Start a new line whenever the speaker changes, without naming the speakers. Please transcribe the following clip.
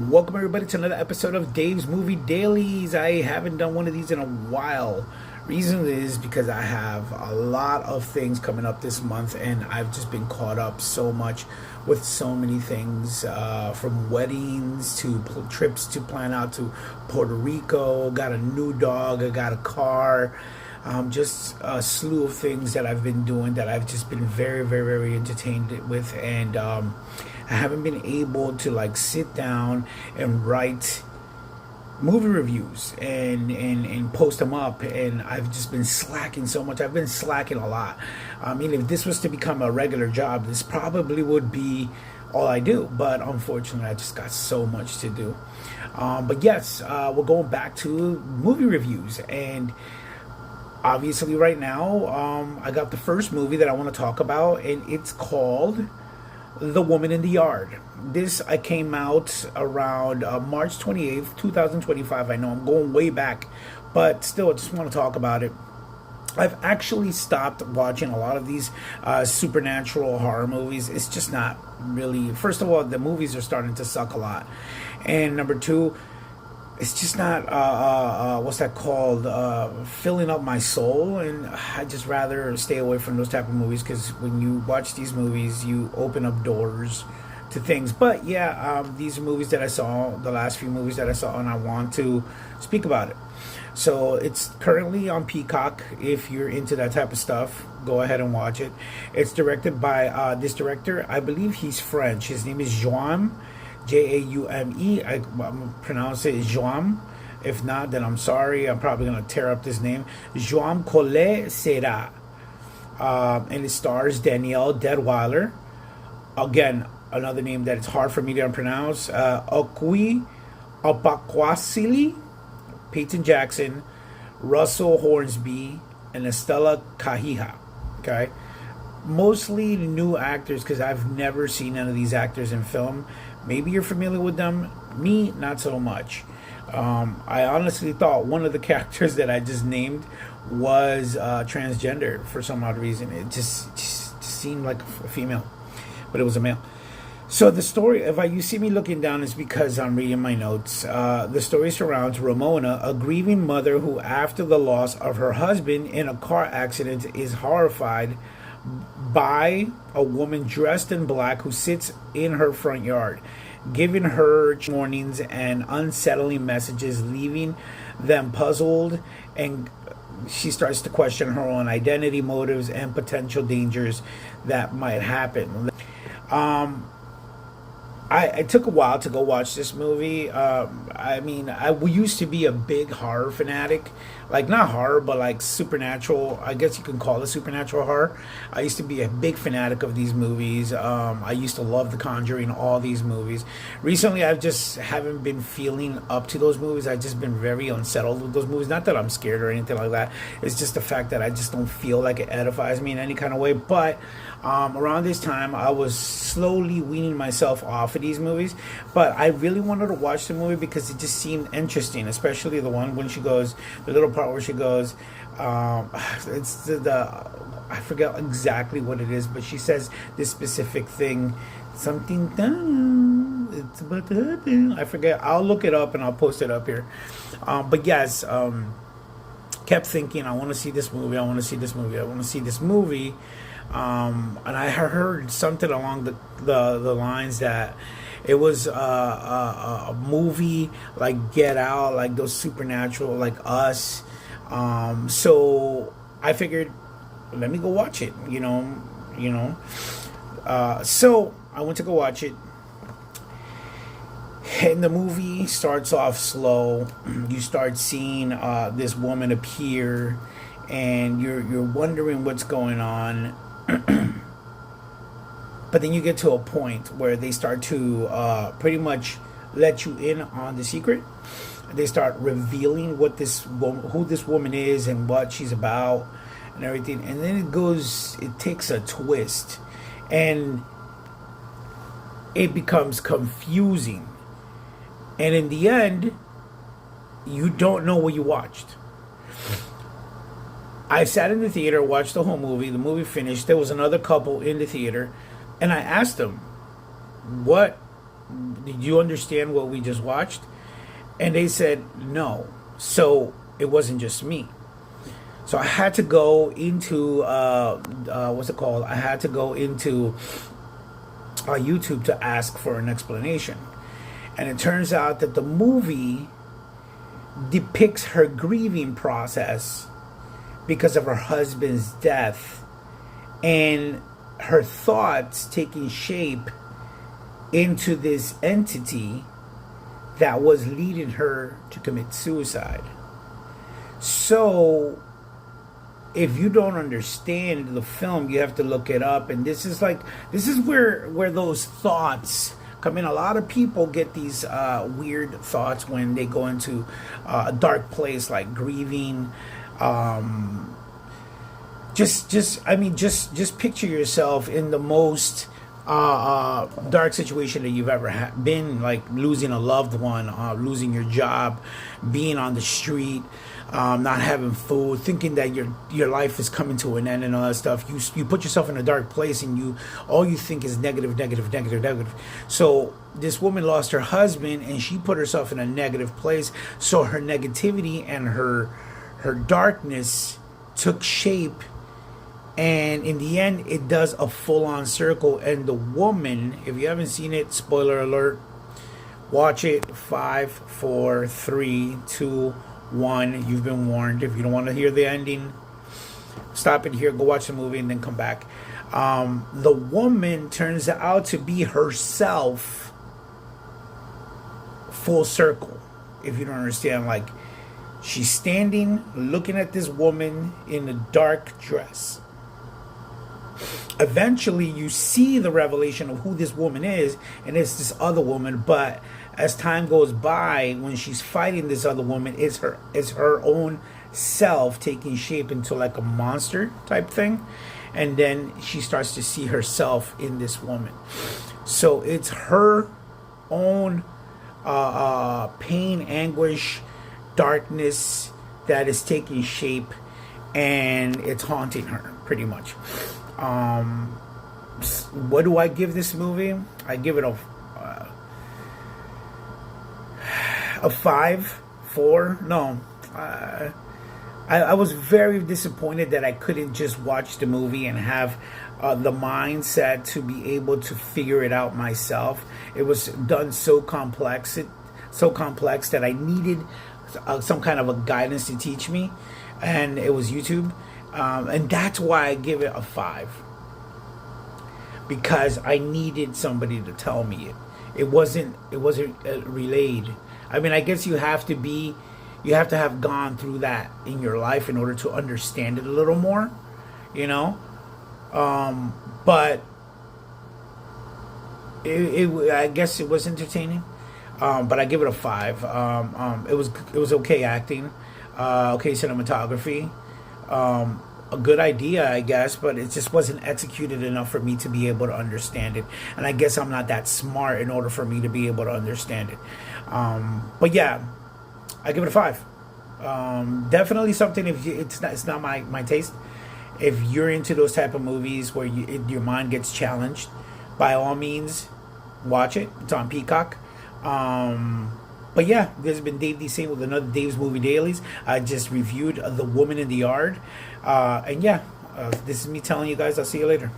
Welcome everybody to another episode of Dave's Movie Dailies. I haven't done one of these in a while. Reason is because I have a lot of things coming up this month, and I've just been caught up so much with so many things, from weddings to trips to plan out to Puerto Rico. Got a new dog. I got a car. Just a slew of things that I've been doing that I've just been very, very, very entertained with, and I haven't been able to sit down and write movie reviews and post them up, and I've just been slacking so much. I've been slacking a lot. I mean, if this was to become a regular job, this probably would be all I do, but unfortunately I just got so much to do. But yes, we're going back to movie reviews, and obviously right now I got the first movie that I want to talk about, and it's called The Woman in the Yard. This I came out around March 28th, 2025. I know I'm going way back, but still I just want to talk about it. I've actually stopped watching a lot of these supernatural horror movies. It's just not really, first of all, the movies are starting to suck a lot, and number two, it's just not what's that called, filling up my soul, and I just rather stay away from those type of movies, because when you watch these movies you open up doors to things. But yeah, these are movies that I saw, the last few movies that I saw, and I want to speak about it. So it's currently on Peacock. If you're into that type of stuff, go ahead and watch it. It's directed by this director. I believe he's French. His name is Jaume, Jaume. I'm going to pronounce it Jaume. If not, then I'm sorry. I'm probably going to tear up this name. Jaume Collet Serra. And it stars Danielle Deadwyler. Again, another name that it's hard for me to pronounce. Okui Opakwasili, Peyton Jackson, Russell Hornsby, and Estella Kahija. Okay? Mostly new actors, because I've never seen none of these actors in film. Maybe you're familiar with them. Me, not so much. I honestly thought one of the characters that I just named was transgender for some odd reason. It just seemed like a female, but it was a male. So the story, if you see me looking down, is because I'm reading my notes. The story surrounds Ramona, a grieving mother who, after the loss of her husband in a car accident, is horrified by a woman dressed in black who sits in her front yard, giving her warnings and unsettling messages, leaving them puzzled, and she starts to question her own identity, motives, and potential dangers that might happen. I took a while to go watch this movie. I mean, we used to be a big horror fanatic. Like, not horror, but like supernatural. I guess you can call it supernatural horror. I used to be a big fanatic of these movies. I used to love The Conjuring, all these movies. Recently, I just haven't been feeling up to those movies. I've just been very unsettled with those movies. Not that I'm scared or anything like that. It's just the fact that I just don't feel like it edifies me in any kind of way. But around this time, I was slowly weaning myself off of these movies. But I really wanted to watch the movie because it just seemed interesting, especially the one when she goes, the little part where she goes, it's the I forget exactly what it is, but she says this specific thing, something done, it's about to happen. I forget. I'll look it up and I'll post it up here. But yes, kept thinking, I want to see this movie. I want to see this movie. I want to see this movie. And I heard something along the lines that it was a movie like Get Out, like those supernatural, like Us. So I figured, let me go watch it. So I went to go watch it, and the movie starts off slow. You start seeing this woman appear, and you're wondering what's going on. But then you get to a point where they start to pretty much let you in on the secret. They start revealing who this woman is and what she's about and everything. And then it takes a twist, and it becomes confusing. And in the end, you don't know what you watched. I sat in the theater, watched the whole movie. The movie finished. There was another couple in the theater, and I asked them, what did you understand what we just watched? And they said no. So it wasn't just me. So I had to go into what's it called? I had to go into YouTube to ask for an explanation, and it turns out that the movie depicts her grieving process because of her husband's death, and her thoughts taking shape into this entity that was leading her to commit suicide. So if you don't understand the film, you have to look it up. And this is where those thoughts come in. A lot of people get these weird thoughts when they go into a dark place like grieving. Just picture yourself in the most dark situation that you've ever been, like losing a loved one, losing your job, being on the street, not having food, thinking that your life is coming to an end and all that stuff. You put yourself in a dark place, and all you think is negative, negative, negative, negative. So this woman lost her husband, and she put herself in a negative place. So her negativity and her darkness took shape. And in the end, it does a full-on circle. And the woman, if you haven't seen it, spoiler alert, watch it. 5, 4, 3, 2, 1. You've been warned. If you don't want to hear the ending, stop it here, go watch the movie, and then come back. The woman turns out to be herself, full circle. If you don't understand, like, she's standing looking at this woman in a dark dress. Eventually you see the revelation of who this woman is, and it's this other woman. But as time goes by, when she's fighting this other woman, it's her own self taking shape into like a monster type thing. And then she starts to see herself in this woman. So it's her own pain, anguish, darkness that is taking shape, and it's haunting her pretty much. What do I give this movie? I give it a 5, 4. No, I was very disappointed that I couldn't just watch the movie and have the mindset to be able to figure it out myself. It was done so complex that I needed some kind of a guidance to teach me, and it was YouTube. And that's why I give it a 5, because I needed somebody to tell me it. It wasn't relayed. I mean, I guess you have to have gone through that in your life in order to understand it a little more, you know. But I guess it was entertaining. But I give it a 5. It was okay acting, okay cinematography. A good idea, I guess, but it just wasn't executed enough for me to be able to understand it. And I guess I'm not that smart in order for me to be able to understand it. But yeah, I give it a 5. Definitely something. If it's not my taste. If you're into those type of movies where your mind gets challenged, by all means, watch it. It's on Peacock. But yeah, this has been Dave D. Same with another Dave's Movie Dailies. I just reviewed The Woman in the Yard. And yeah, this is me telling you guys, I'll see you later.